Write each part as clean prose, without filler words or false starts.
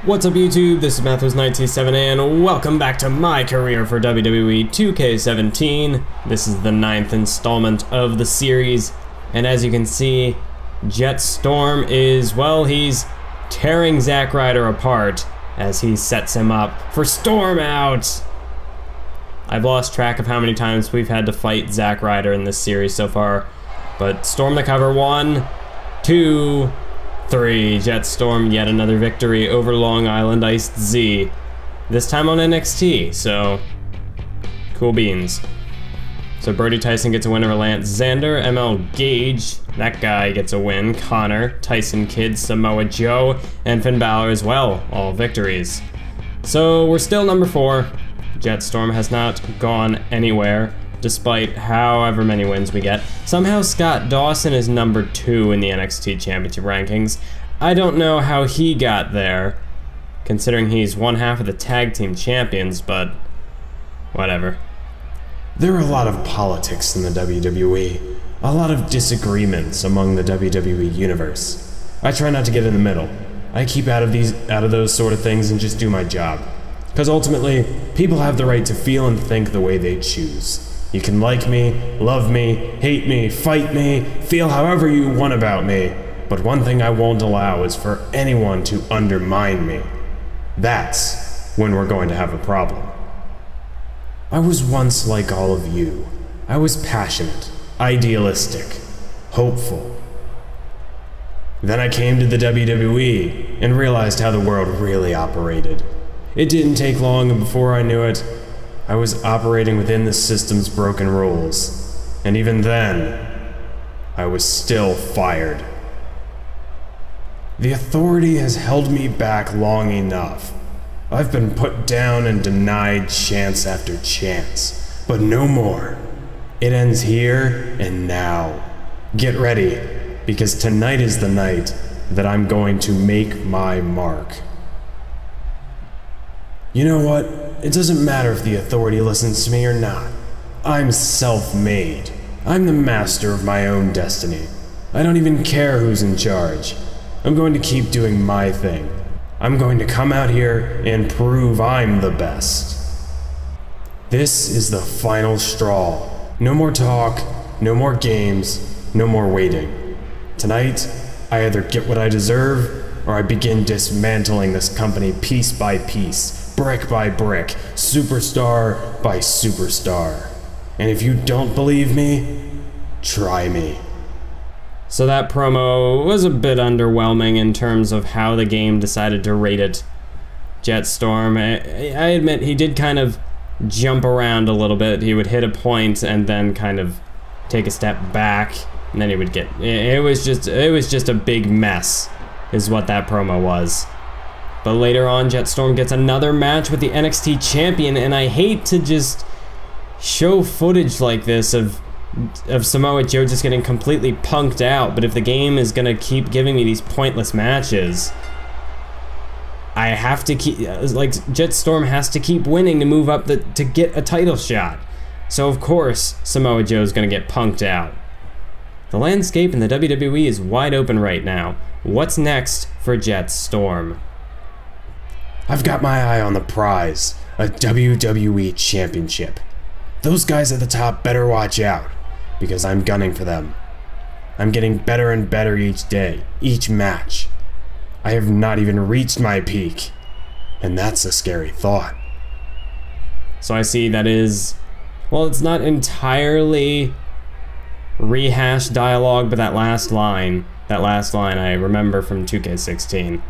What's up YouTube, this is Mathos927 and welcome back to my career for WWE 2K17. This is the 9th installment of the series, and as you can see, Jett Storm is, well, he's tearing Zack Ryder apart as he sets him up for Storm Out! I've lost track of how many times we've had to fight Zack Ryder in this series so far, but Storm the cover, 1, 2, 3. Jett Storm, yet another victory over Long Island Iced Z. This time on NXT, so cool beans. So Brody Tyson gets a win over Lance Xander. ML Gage, that guy gets a win. Connor, Tyson Kidd, Samoa Joe, and Finn Balor as well, all victories. So we're still number 4. Jett Storm has not gone anywhere, despite however many wins we get. Somehow Scott Dawson is number 2 in the NXT Championship rankings. I don't know how he got there, considering he's one half of the tag team champions, but whatever. There are a lot of politics in the WWE, a lot of disagreements among the WWE universe. I try not to get in the middle. I keep out of those sort of things and just do my job. Because ultimately, people have the right to feel and think the way they choose. You can like me, love me, hate me, fight me, feel however you want about me, but one thing I won't allow is for anyone to undermine me. That's when we're going to have a problem. I was once like all of you. I was passionate, idealistic, hopeful. Then I came to the WWE and realized how the world really operated. It didn't take long, and before I knew it, I was operating within the system's broken rules. And even then, I was still fired. The authority has held me back long enough. I've been put down and denied chance after chance, but no more. It ends here and now. Get ready, because tonight is the night that I'm going to make my mark. You know what? It doesn't matter if the authority listens to me or not. I'm self-made. I'm the master of my own destiny. I don't even care who's in charge. I'm going to keep doing my thing. I'm going to come out here and prove I'm the best. This is the final straw. No more talk, no more games, no more waiting. Tonight, I either get what I deserve, or I begin dismantling this company piece by piece. Brick by brick, superstar by superstar. And if you don't believe me, try me. So that promo was a bit underwhelming in terms of how the game decided to rate it. Jett Storm, I admit he did kind of jump around a little bit. He would hit a point and then kind of take a step back, and then he would get, it was just a big mess, is what that promo was. But later on, Jett Storm gets another match with the NXT champion, and I hate to just show footage like this of Samoa Joe just getting completely punked out, but if the game is gonna keep giving me these pointless matches, I have to keep, like, Jett Storm has to keep winning to move up to get a title shot. So of course, Samoa Joe's gonna get punked out. The landscape in the WWE is wide open right now. What's next for Jett Storm? I've got my eye on the prize, a WWE Championship. Those guys at the top better watch out, because I'm gunning for them. I'm getting better and better each day, each match. I have not even reached my peak, and that's a scary thought. So I see that is, well, it's not entirely rehashed dialogue, but that last line I remember from 2K16.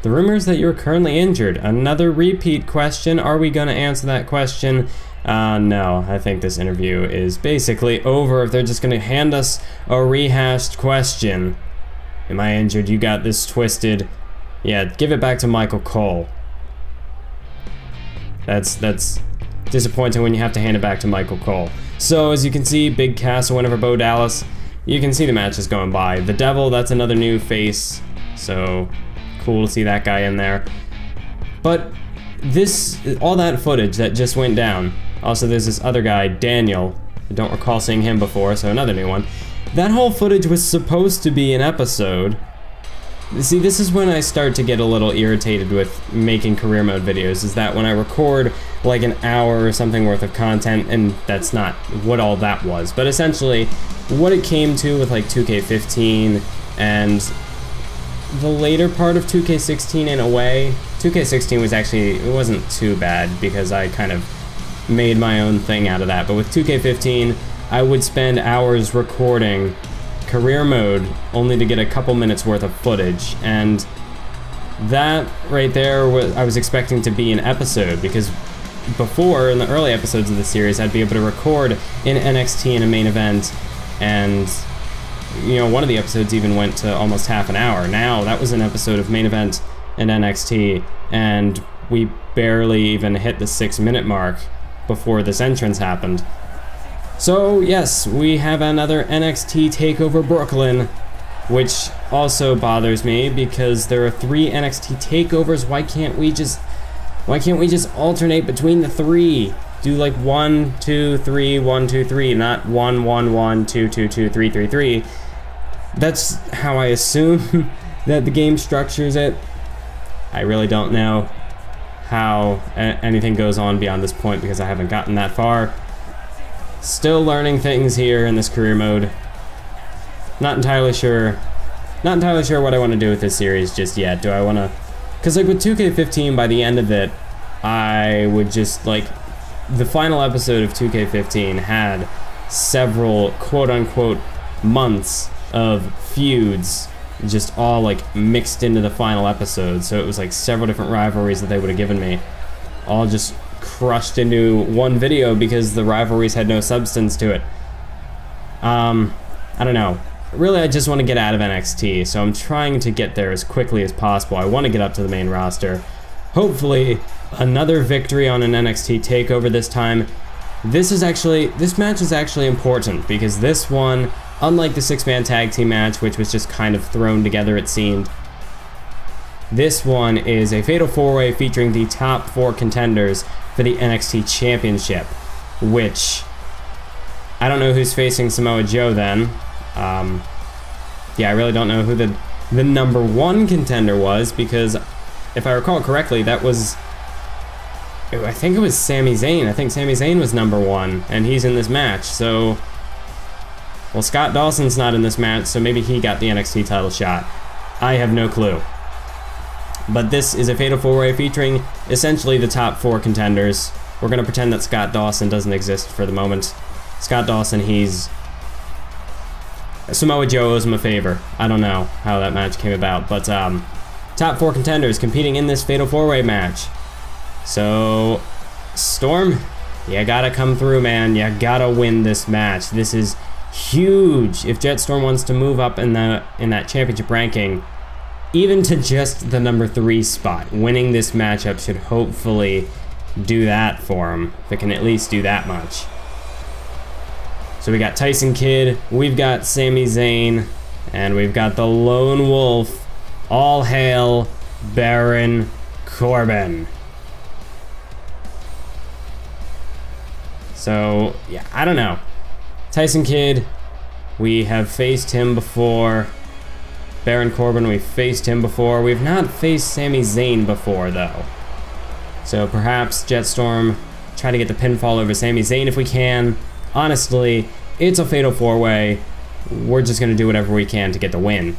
The rumors that you're currently injured. Another repeat question. Are we gonna answer that question? No, I think this interview is basically over if they're just gonna hand us a rehashed question. Am I injured? You got this twisted. Yeah, give it back to Michael Cole. That's disappointing when you have to hand it back to Michael Cole. So as you can see, Big Cass win over Bo Dallas. You can see the matches going by. The Devil, that's another new face. So cool to see that guy in there. But all that footage that just went down. Also, there's this other guy, Daniel. I don't recall seeing him before, so another new one. That whole footage was supposed to be an episode, See, this is when I start to get a little irritated with making career mode videos, is that when I record like an hour or something worth of content, and that's not what all that was, but essentially what it came to with like 2K15 and the later part of 2K16 in a way. 2K16 was actually, it wasn't too bad because I kind of made my own thing out of that, but with 2K15, I would spend hours recording career mode only to get a couple minutes worth of footage, and that right there I was expecting to be an episode, because before, in the early episodes of the series, I'd be able to record in NXT in a main event, and you know, one of the episodes even went to almost half an hour. Now that was an episode of main event and NXT, and we barely even hit the 6-minute mark before this entrance happened. So yes, we have another NXT Takeover Brooklyn, which also bothers me because there are 3 NXT Takeovers. Why can't we just alternate between the 3? Do like 1, 2, 3, 1, 2, 3, not 1, 1, 1, 2, 2, 2, 3, 3, 3. That's how I assume that the game structures it. I really don't know how anything goes on beyond this point because I haven't gotten that far. Still learning things here in this career mode. Not entirely sure what I want to do with this series just yet. Do I want to... Because like with 2K15, by the end of it, I would just like... The final episode of 2K15 had several quote-unquote months of feuds just all like mixed into the final episode. So it was like several different rivalries that they would have given me. All just crushed into one video because the rivalries had no substance to it. I don't know. Really, I just want to get out of NXT, so I'm trying to get there as quickly as possible. I want to get up to the main roster. Hopefully, another victory on an NXT Takeover this time. This match is actually important because this one, unlike the 6-man tag team match, which was just kind of thrown together, it seemed, this one is a fatal 4-way featuring the top 4 contenders for the NXT Championship, which I don't know who's facing Samoa Joe then. Yeah, I really don't know who the number 1 contender was, because if I recall correctly, that was, I think it was Sami Zayn. I think Sami Zayn was number 1, and he's in this match, so... Well, Scott Dawson's not in this match, so maybe he got the NXT title shot. I have no clue. But this is a fatal 4-way featuring essentially the top 4 contenders. We're gonna pretend that Scott Dawson doesn't exist for the moment. Scott Dawson, Samoa Joe owes him a favor. I don't know how that match came about, but top 4 contenders competing in this fatal 4-way match. So, Storm, you gotta come through, man. You gotta win this match. This is huge. If Jett Storm wants to move up in that championship ranking, even to just the number 3 spot, winning this matchup should hopefully do that for him. If it can at least do that much. So we got Tyson Kidd, we've got Sami Zayn, and we've got the Lone Wolf. All hail Baron Corbin. So, yeah, I don't know. Tyson Kidd, we have faced him before. Baron Corbin, we've faced him before. We've not faced Sami Zayn before, though. So perhaps Jett Storm, try to get the pinfall over Sami Zayn if we can. Honestly, it's a fatal 4-way. We're just going to do whatever we can to get the win.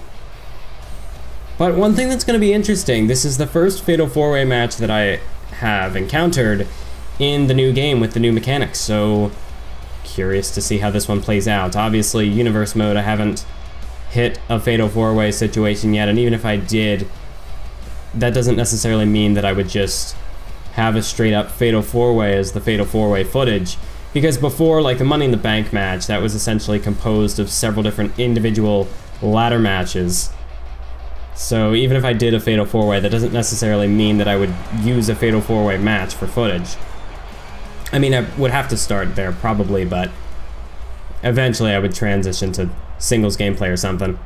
But one thing that's going to be interesting, this is the first fatal 4-way match that I have encountered in the new game with the new mechanics, so curious to see how this one plays out. Obviously, Universe Mode, I haven't hit a fatal 4-way situation yet, and even if I did, that doesn't necessarily mean that I would just have a straight up fatal 4-way as the fatal 4-way footage, because before, like the Money in the Bank match, that was essentially composed of several different individual ladder matches. So even if I did a fatal 4-way, that doesn't necessarily mean that I would use a fatal 4-way match for footage. I mean, I would have to start there probably, but eventually I would transition to singles gameplay or something.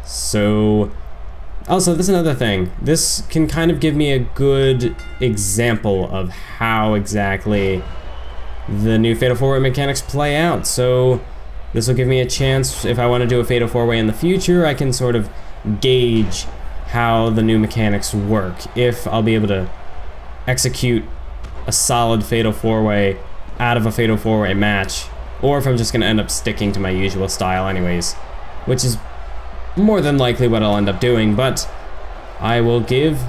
So, also, this is another thing. This can kind of give me a good example of how exactly the new Fatal 4-Way mechanics play out. So, This will give me a chance, if I want to do a Fatal 4-Way in the future, I can sort of gauge how the new mechanics work. If I'll be able to execute a solid Fatal 4-Way out of a Fatal 4-Way match, or if I'm just going to end up sticking to my usual style anyways, which is more than likely what I'll end up doing, but I will give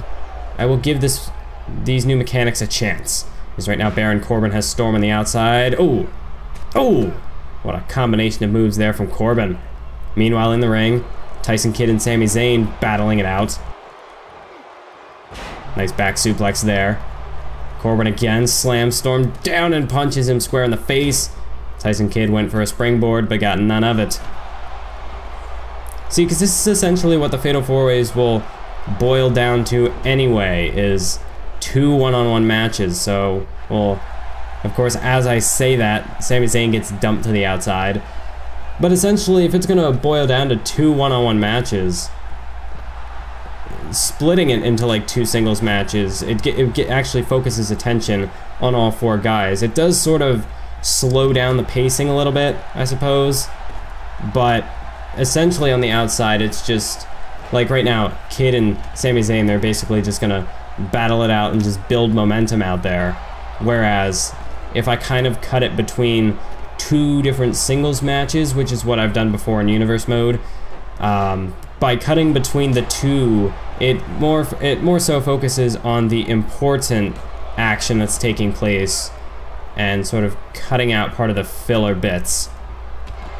these new mechanics a chance. Because right now Baron Corbin has Storm on the outside. Oh! What a combination of moves there from Corbin. Meanwhile in the ring, Tyson Kidd and Sami Zayn battling it out. Nice back suplex there. Corbin again slams Storm down and punches him square in the face. Tyson Kidd went for a springboard but got none of it. See, because this is essentially what the Fatal 4-Ways will boil down to anyway, is 2 one-on-one matches. So, well, of course, as I say that, Sami Zayn gets dumped to the outside. But essentially, if it's going to boil down to 2 one-on-one matches, splitting it into like 2 singles matches, it actually focuses attention on all 4 guys. It does sort of slow down the pacing a little bit, I suppose. But essentially on the outside, it's just, like right now, Kidd and Sami Zayn, they're basically just going to battle it out and just build momentum out there. Whereas, if I kind of cut it between 2 different singles matches, which is what I've done before in Universe mode, by cutting between the 2, it more so focuses on the important action that's taking place and sort of cutting out part of the filler bits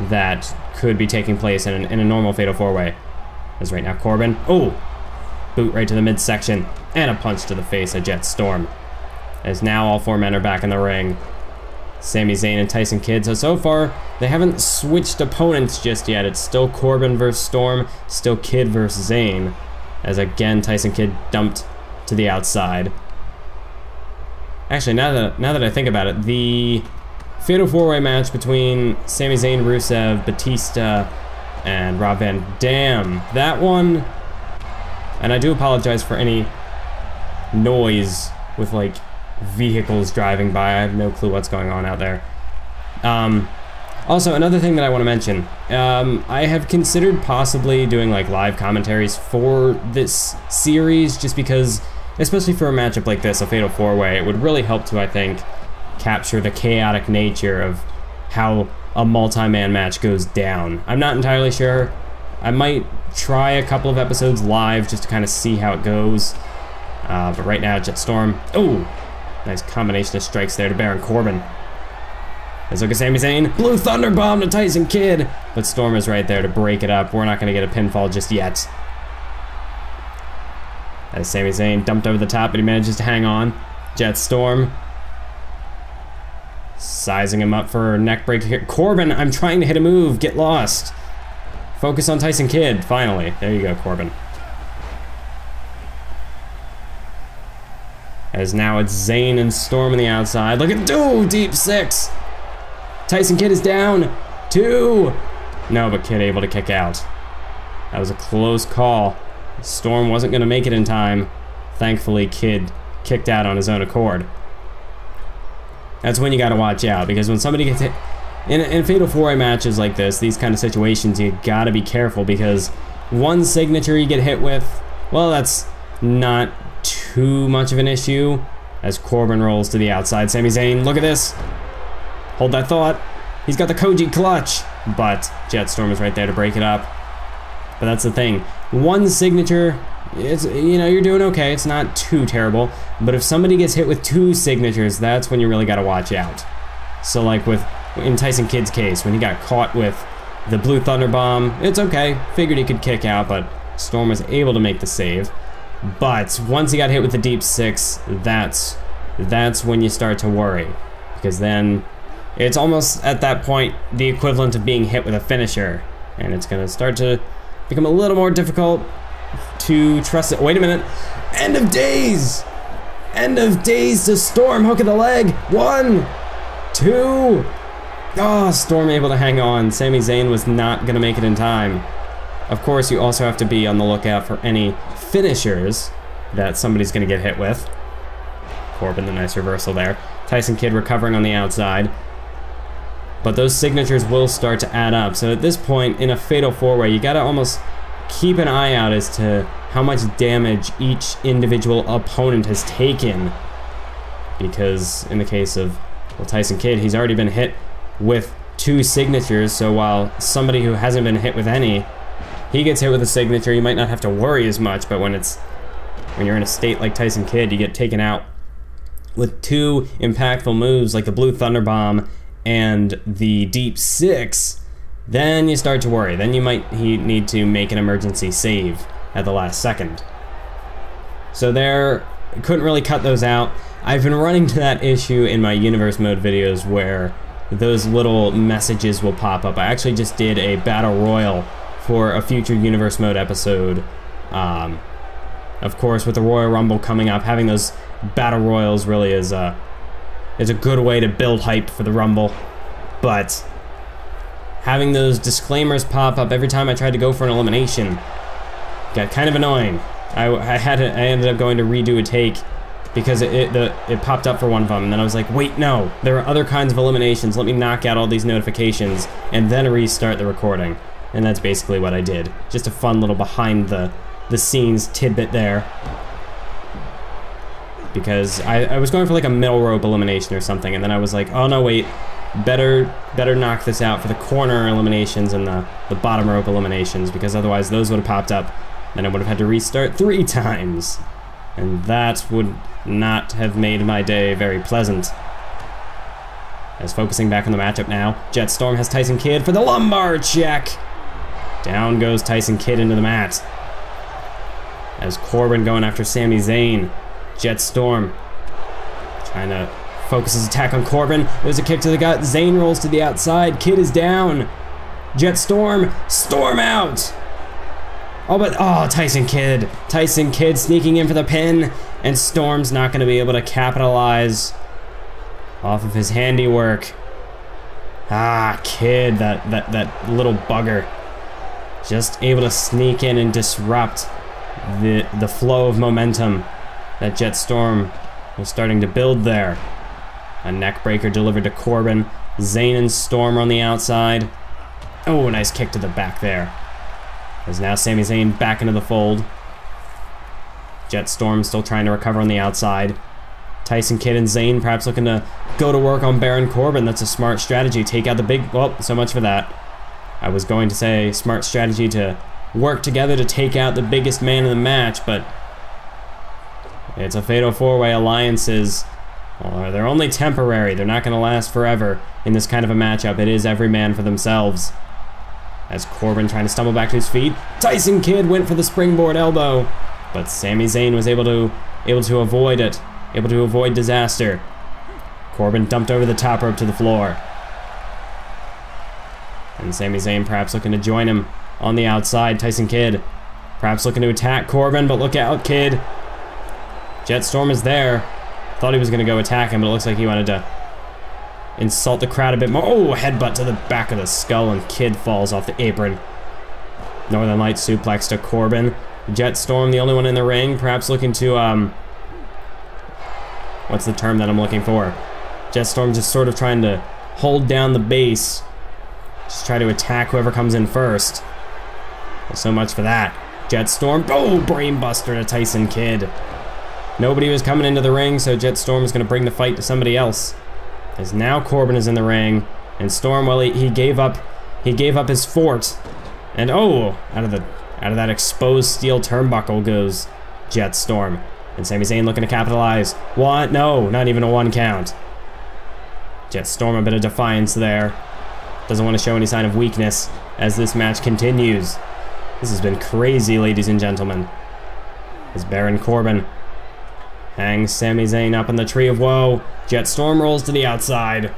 that could be taking place in a normal Fatal 4-Way. As right now Corbin, boot right to the midsection, and a punch to the face of Jett Storm. As now all 4 men are back in the ring. Sami Zayn and Tyson Kidd. So far, they haven't switched opponents just yet. It's still Corbin versus Storm, still Kidd versus Zayn. As again, Tyson Kidd dumped to the outside. Actually, now that I think about it, the Fatal 4-Way match between Sami Zayn, Rusev, Batista, and Rob Van Dam, that one, and I do apologize for any noise with like vehicles driving by. I have no clue what's going on out there. Also, another thing that I want to mention, I have considered possibly doing like live commentaries for this series, just because, especially for a matchup like this, a Fatal 4-Way, it would really help to, I think, capture the chaotic nature of how a multi-man match goes down. I'm not entirely sure. I might try a couple of episodes live just to kind of see how it goes. But right now, Jett Storm. Nice combination of strikes there to Baron Corbin. Let's look at Sami Zayn. Blue Thunder Bomb to Tyson Kidd. But Storm is right there to break it up. We're not going to get a pinfall just yet. As Sami Zayn dumped over the top, but he manages to hang on. Jett Storm sizing him up for a neck break here. Corbin, I'm trying to hit a move. Get lost. Focus on Tyson Kidd, finally. There you go, Corbin. As now it's Zayn and Storm on the outside. Look at, deep 6. Tyson Kidd is down. 2. No, but Kidd able to kick out. That was a close call. Storm wasn't going to make it in time. Thankfully, Kidd kicked out on his own accord. That's when you got to watch out, because when somebody gets hit in Fatal 4-Way matches like this, these kind of situations, you got to be careful, because one signature you get hit with, well, that's not too much of an issue. As Corbin rolls to the outside, Sami Zayn, look at this. Hold that thought. He's got the Koji clutch, but Jett Storm is right there to break it up. But that's the thing. One signature, it's, you know, you're doing okay. It's not too terrible. But if somebody gets hit with 2 signatures, that's when you really got to watch out. So like in Tyson Kidd's case, when he got caught with the Blue Thunder Bomb, it's okay. Figured he could kick out, but Storm was able to make the save. But once he got hit with the deep 6, that's when you start to worry. Because then it's almost at that point the equivalent of being hit with a finisher. And it's going to start to become a little more difficult to trust it. Wait a minute. End of days! End of days to Storm. Hook of the leg. 1, 2. Oh, Storm able to hang on. Sami Zayn was not going to make it in time. Of course, you also have to be on the lookout for any finishers that somebody's going to get hit with. Corbin, the nice reversal there. Tyson Kidd recovering on the outside. but those signatures will start to add up. So at this point, in a fatal four-way, you gotta almost keep an eye out as to how much damage each individual opponent has taken. Because in the case of, well, Tyson Kidd, he's already been hit with 2 signatures, so while somebody who hasn't been hit with any, he gets hit with a signature, you might not have to worry as much, but when you're in a state like Tyson Kidd, you get taken out with 2 impactful moves like the Blue Thunder Bomb and the Deep Six, then you start to worry. Then you might need to make an emergency save at the last second. So there, couldn't really cut those out. I've been running to that issue in my Universe Mode videos where those little messages will pop up. I actually just did a Battle Royal for a future Universe Mode episode. Of course, with the Royal Rumble coming up, having those Battle Royals really is a good way to build hype for the Rumble. But having those disclaimers pop up every time I tried to go for an elimination got kind of annoying. I ended up going to redo a take because it popped up for one of them, and then I was like, wait, no, there are other kinds of eliminations. Let me knock out all these notifications and then restart the recording. And that's basically what I did. Just a fun little behind the scenes tidbit there. Because I was going for like a middle rope elimination or something, and then I was like, oh no, wait, better knock this out for the corner eliminations and the bottom rope eliminations, because otherwise those would have popped up, then I would have had to restart 3 times. And that would not have made my day very pleasant. As focusing back on the matchup now, Jett Storm has Tyson Kidd for the lumbar check. Down goes Tyson Kidd into the mat. As Corbin going after Sami Zayn. Jett Storm trying to focus his attack on Corbin. There's a kick to the gut. Zayn rolls to the outside. Kidd is down. Jett Storm. Storm out. Oh, Tyson Kidd. Tyson Kidd sneaking in for the pin. And Storm's not going to be able to capitalize off of his handiwork. Kidd, that little bugger. Just able to sneak in and disrupt the flow of momentum that Jett Storm was starting to build there. A neck breaker delivered to Corbin. Zayn and Storm on the outside. Oh, nice kick to the back there. As now Sami Zayn back into the fold. Jett Storm still trying to recover on the outside. Tyson Kidd and Zayn perhaps looking to go to work on Baron Corbin. That's a smart strategy. Take out the big... Well, so much for that. I was going to say smart strategy to work together to take out the biggest man in the match, but it's a fatal four-way. Alliances, well, they're only temporary. They're not going to last forever in this kind of a matchup. It is every man for themselves. As Corbin trying to stumble back to his feet. Tyson Kidd went for the springboard elbow, but Sami Zayn was able to avoid it. Able to avoid disaster. Corbin dumped over the top rope to the floor. And Sami Zayn perhaps looking to join him on the outside. Tyson Kidd perhaps looking to attack Corbin, but look out, Kidd. Jett Storm is there. Thought he was going to go attack him, but it looks like he wanted to insult the crowd a bit more. Oh, headbutt to the back of the skull, and Kidd falls off the apron. Northern Light suplex to Corbin. Jett Storm, the only one in the ring, perhaps looking to, what's the term that I'm looking for? Jett Storm just sort of trying to hold down the base. Just try to attack whoever comes in first. Well, so much for that. Jett Storm, oh, brainbuster to Tyson Kidd. Nobody was coming into the ring, so Jett Storm is going to bring the fight to somebody else. As now Corbin is in the ring, and Storm, well, he gave up his fort, and oh, out of that exposed steel turnbuckle goes Jett Storm, and Sami Zayn looking to capitalize. What? No, not even a 1 count. Jett Storm a bit of defiance there. Doesn't want to show any sign of weakness as this match continues. This has been crazy, ladies and gentlemen. As Baron Corbin hangs Sami Zayn up in the tree of woe. Jett Storm rolls to the outside.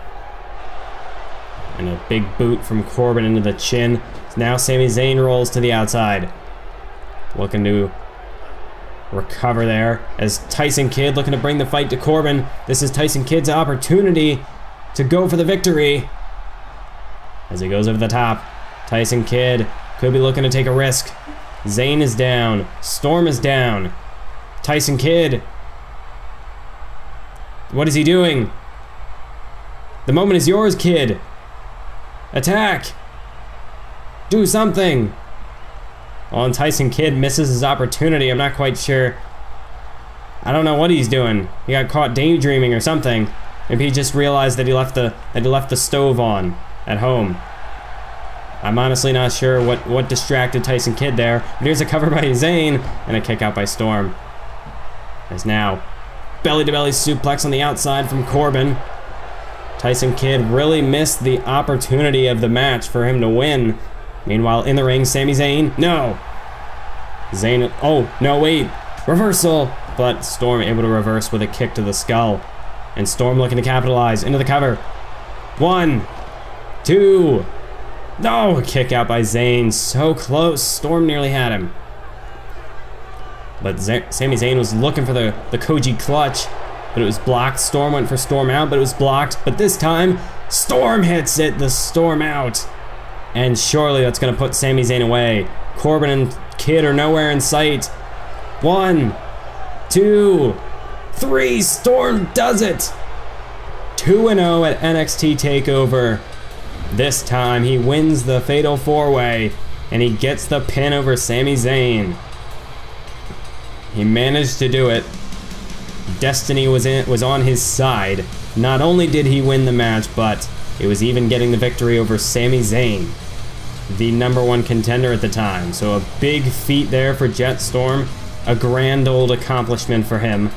And a big boot from Corbin into the chin. Now Sami Zayn rolls to the outside. Looking to recover there. As Tyson Kidd looking to bring the fight to Corbin. This is Tyson Kidd's opportunity to go for the victory. As he goes over the top. Tyson Kidd could be looking to take a risk. Zayn is down. Storm is down. Tyson Kidd. What is he doing? The moment is yours, Kidd. Attack! Do something! Well, and Tyson Kidd misses his opportunity. I'm not quite sure. I don't know what he's doing. He got caught daydreaming or something. Maybe he just realized that he left the stove on at home. I'm honestly not sure what distracted Tyson Kidd there. But here's a cover by Zayn and a kick out by Storm. As now, belly-to-belly suplex on the outside from Corbin. Tyson Kidd really missed the opportunity of the match for him to win. Meanwhile, in the ring, Sami Zayn, no! Zayn, oh, no, wait, reversal! But Storm able to reverse with a kick to the skull. And Storm looking to capitalize into the cover. 1, 2, no! A kick out by Zayn, so close, Storm nearly had him. But Sami Zayn was looking for the Koji clutch, but it was blocked. Storm went for Storm out, but it was blocked. But this time, Storm hits it, the Storm out. And surely that's gonna put Sami Zayn away. Corbin and Kidd are nowhere in sight. 1, 2, 3, Storm does it! 2-0 at NXT Takeover. This time he wins the Fatal 4-Way, and he gets the pin over Sami Zayn. He managed to do it. Destiny was on his side. Not only did he win the match, but it was even getting the victory over Sami Zayn, the #1 contender at the time. So a big feat there for Jett Storm, a grand old accomplishment for him.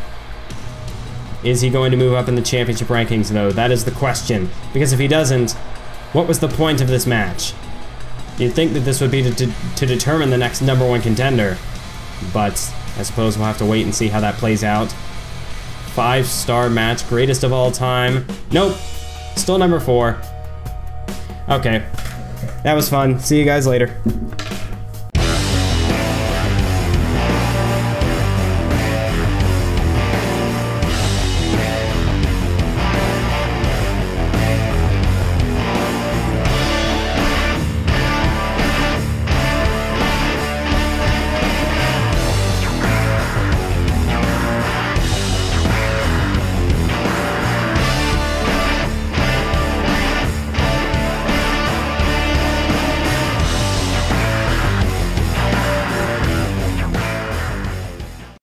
Is he going to move up in the championship rankings though? That is the question. Because if he doesn't, what was the point of this match? You'd think that this would be to determine the next #1 contender, but I suppose we'll have to wait and see how that plays out. 5-star match, greatest of all time. Nope, still #4. Okay, that was fun. See you guys later.